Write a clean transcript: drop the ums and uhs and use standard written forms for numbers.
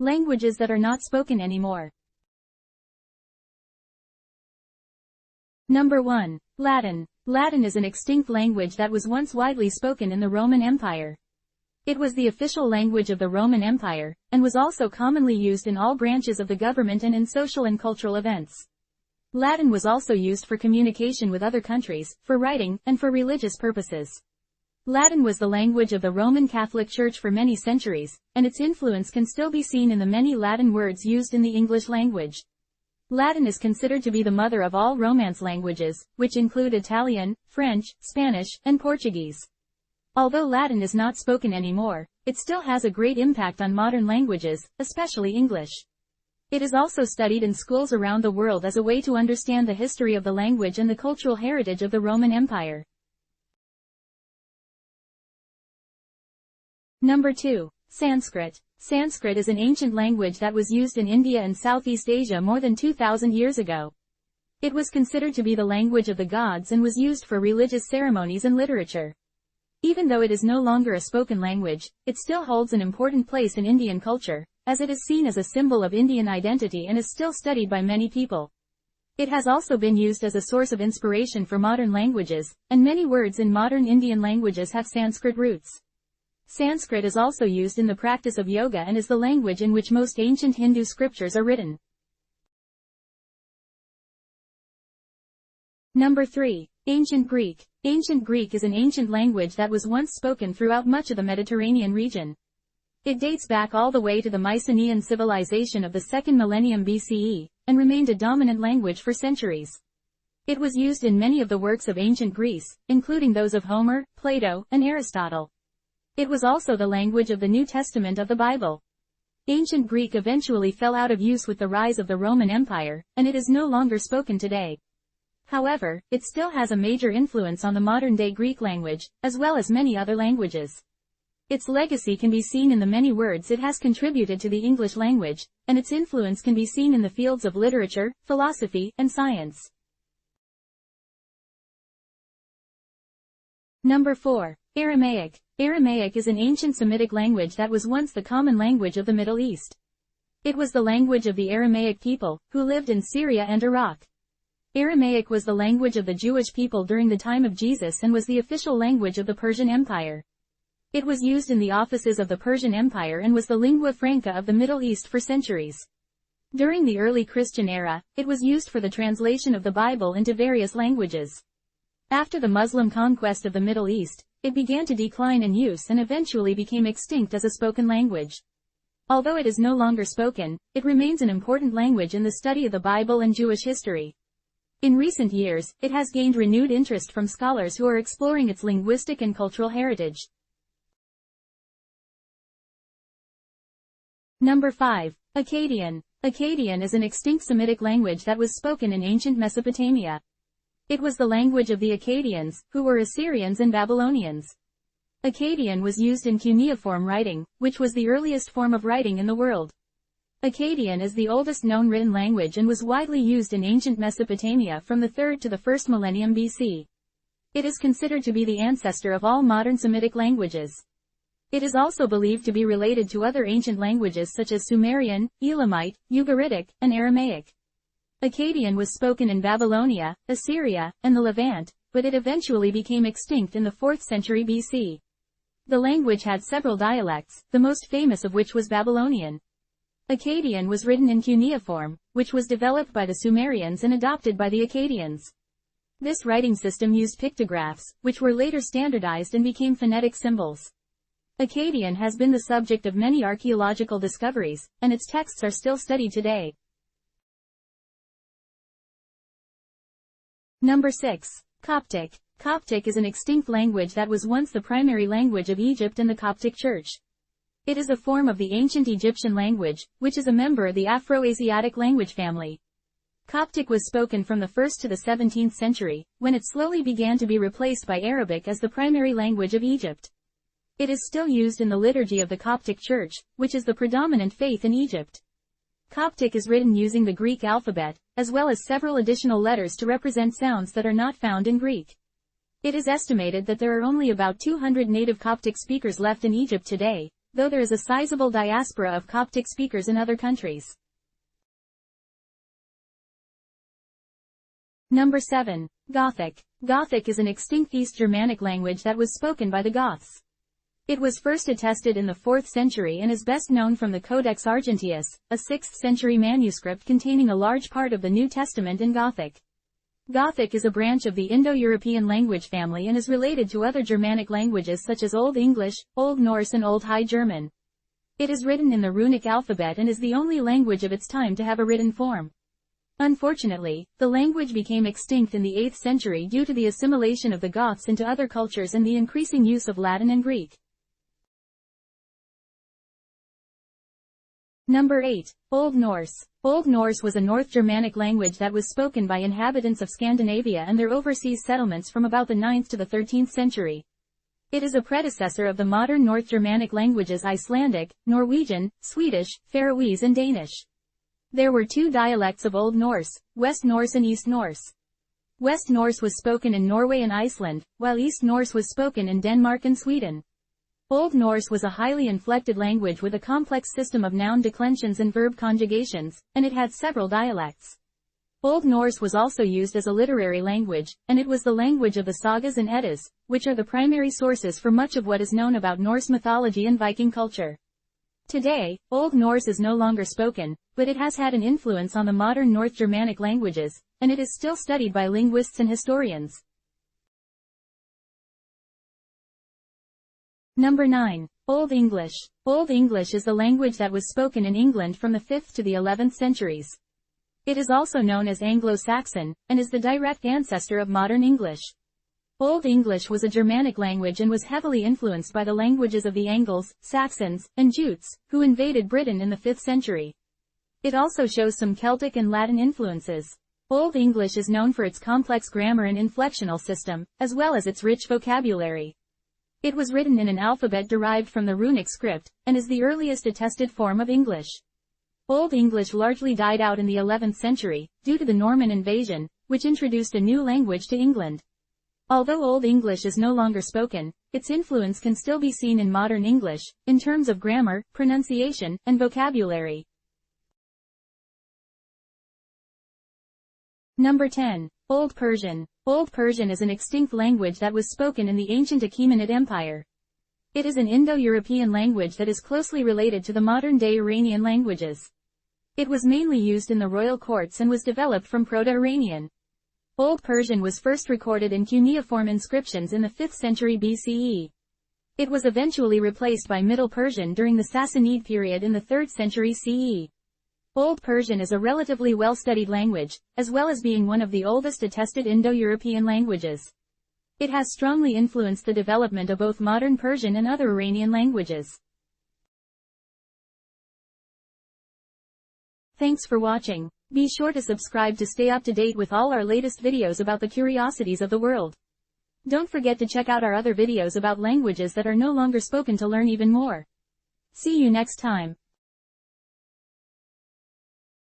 Languages that are not spoken anymore. Number 1. Latin. Latin is an extinct language that was once widely spoken in the Roman Empire. It was the official language of the Roman Empire, and was also commonly used in all branches of the government and in social and cultural events. Latin was also used for communication with other countries, for writing, and for religious purposes. Latin was the language of the Roman Catholic Church for many centuries, and its influence can still be seen in the many Latin words used in the English language. Latin is considered to be the mother of all Romance languages, which include Italian, French, Spanish, and Portuguese. Although Latin is not spoken anymore, it still has a great impact on modern languages, especially English. It is also studied in schools around the world as a way to understand the history of the language and the cultural heritage of the Roman Empire. Number 2. Sanskrit. Sanskrit is an ancient language that was used in India and Southeast Asia more than 2,000 years ago. It was considered to be the language of the gods and was used for religious ceremonies and literature. Even though it is no longer a spoken language, it still holds an important place in Indian culture, as it is seen as a symbol of Indian identity and is still studied by many people. It has also been used as a source of inspiration for modern languages, and many words in modern Indian languages have Sanskrit roots. Sanskrit is also used in the practice of yoga and is the language in which most ancient Hindu scriptures are written. Number 3. Ancient Greek. Ancient Greek is an ancient language that was once spoken throughout much of the Mediterranean region. It dates back all the way to the Mycenaean civilization of the 2nd millennium BCE, and remained a dominant language for centuries. It was used in many of the works of ancient Greece, including those of Homer, Plato, and Aristotle. It was also the language of the New Testament of the Bible. Ancient Greek eventually fell out of use with the rise of the Roman Empire, and it is no longer spoken today. However, it still has a major influence on the modern-day Greek language, as well as many other languages. Its legacy can be seen in the many words it has contributed to the English language, and its influence can be seen in the fields of literature, philosophy, and science. Number 4. Aramaic. Aramaic is an ancient Semitic language that was once the common language of the Middle East. It was the language of the Aramaic people, who lived in Syria and Iraq. Aramaic was the language of the Jewish people during the time of Jesus and was the official language of the Persian Empire. It was used in the offices of the Persian Empire and was the lingua franca of the Middle East for centuries. During the early Christian era, it was used for the translation of the Bible into various languages. After the Muslim conquest of the Middle East, it began to decline in use and eventually became extinct as a spoken language. Although it is no longer spoken, it remains an important language in the study of the Bible and Jewish history. In recent years, it has gained renewed interest from scholars who are exploring its linguistic and cultural heritage. Number 5. Akkadian. Akkadian is an extinct Semitic language that was spoken in ancient Mesopotamia. It was the language of the Akkadians, who were Assyrians and Babylonians. Akkadian was used in cuneiform writing, which was the earliest form of writing in the world. Akkadian is the oldest known written language and was widely used in ancient Mesopotamia from the 3rd to the 1st millennium BC. It is considered to be the ancestor of all modern Semitic languages. It is also believed to be related to other ancient languages such as Sumerian, Elamite, Ugaritic, and Aramaic. Akkadian was spoken in Babylonia, Assyria, and the Levant, but it eventually became extinct in the 4th century BC. The language had several dialects, the most famous of which was Babylonian. Akkadian was written in cuneiform, which was developed by the Sumerians and adopted by the Akkadians. This writing system used pictographs, which were later standardized and became phonetic symbols. Akkadian has been the subject of many archaeological discoveries, and its texts are still studied today. Number 6. Coptic. Coptic is an extinct language that was once the primary language of Egypt and the Coptic Church. It is a form of the ancient Egyptian language, which is a member of the Afro-Asiatic language family. Coptic was spoken from the 1st to the 17th century, when it slowly began to be replaced by Arabic as the primary language of Egypt. It is still used in the liturgy of the Coptic Church, which is the predominant faith in Egypt. Coptic is written using the Greek alphabet, as well as several additional letters to represent sounds that are not found in Greek. It is estimated that there are only about 200 native Coptic speakers left in Egypt today, though there is a sizable diaspora of Coptic speakers in other countries. Number 7. Gothic. Gothic is an extinct East Germanic language that was spoken by the Goths. It was first attested in the 4th century and is best known from the Codex Argenteus, a 6th century manuscript containing a large part of the New Testament in Gothic. Gothic is a branch of the Indo-European language family and is related to other Germanic languages such as Old English, Old Norse and Old High German. It is written in the runic alphabet and is the only language of its time to have a written form. Unfortunately, the language became extinct in the 8th century due to the assimilation of the Goths into other cultures and the increasing use of Latin and Greek. Number 8. Old Norse. Old Norse was a North Germanic language that was spoken by inhabitants of Scandinavia and their overseas settlements from about the 9th to the 13th century. It is a predecessor of the modern North Germanic languages Icelandic, Norwegian, Swedish, Faroese and Danish. There were 2 dialects of Old Norse, West Norse and East Norse. West Norse was spoken in Norway and Iceland, while East Norse was spoken in Denmark and Sweden. Old Norse was a highly inflected language with a complex system of noun declensions and verb conjugations, and it had several dialects. Old Norse was also used as a literary language, and it was the language of the sagas and Eddas, which are the primary sources for much of what is known about Norse mythology and Viking culture. Today, Old Norse is no longer spoken, but it has had an influence on the modern North Germanic languages, and it is still studied by linguists and historians. Number 9. Old English. Old English is the language that was spoken in England from the 5th to the 11th centuries. It is also known as Anglo-Saxon, and is the direct ancestor of modern English. Old English was a Germanic language and was heavily influenced by the languages of the Angles, Saxons, and Jutes, who invaded Britain in the 5th century. It also shows some Celtic and Latin influences. Old English is known for its complex grammar and inflectional system, as well as its rich vocabulary. It was written in an alphabet derived from the runic script, and is the earliest attested form of English. Old English largely died out in the 11th century, due to the Norman invasion, which introduced a new language to England. Although Old English is no longer spoken, its influence can still be seen in modern English, in terms of grammar, pronunciation, and vocabulary. Number 10. Old Persian. Old Persian is an extinct language that was spoken in the ancient Achaemenid Empire. It is an Indo-European language that is closely related to the modern-day Iranian languages. It was mainly used in the royal courts and was developed from Proto-Iranian. Old Persian was first recorded in cuneiform inscriptions in the 5th century BCE. It was eventually replaced by Middle Persian during the Sassanid period in the 3rd century CE. Old Persian is a relatively well-studied language, as well as being one of the oldest attested Indo-European languages. It has strongly influenced the development of both modern Persian and other Iranian languages. Thanks for watching. Be sure to subscribe to stay up to date with all our latest videos about the curiosities of the world. Don't forget to check out our other videos about languages that are no longer spoken to learn even more. See you next time.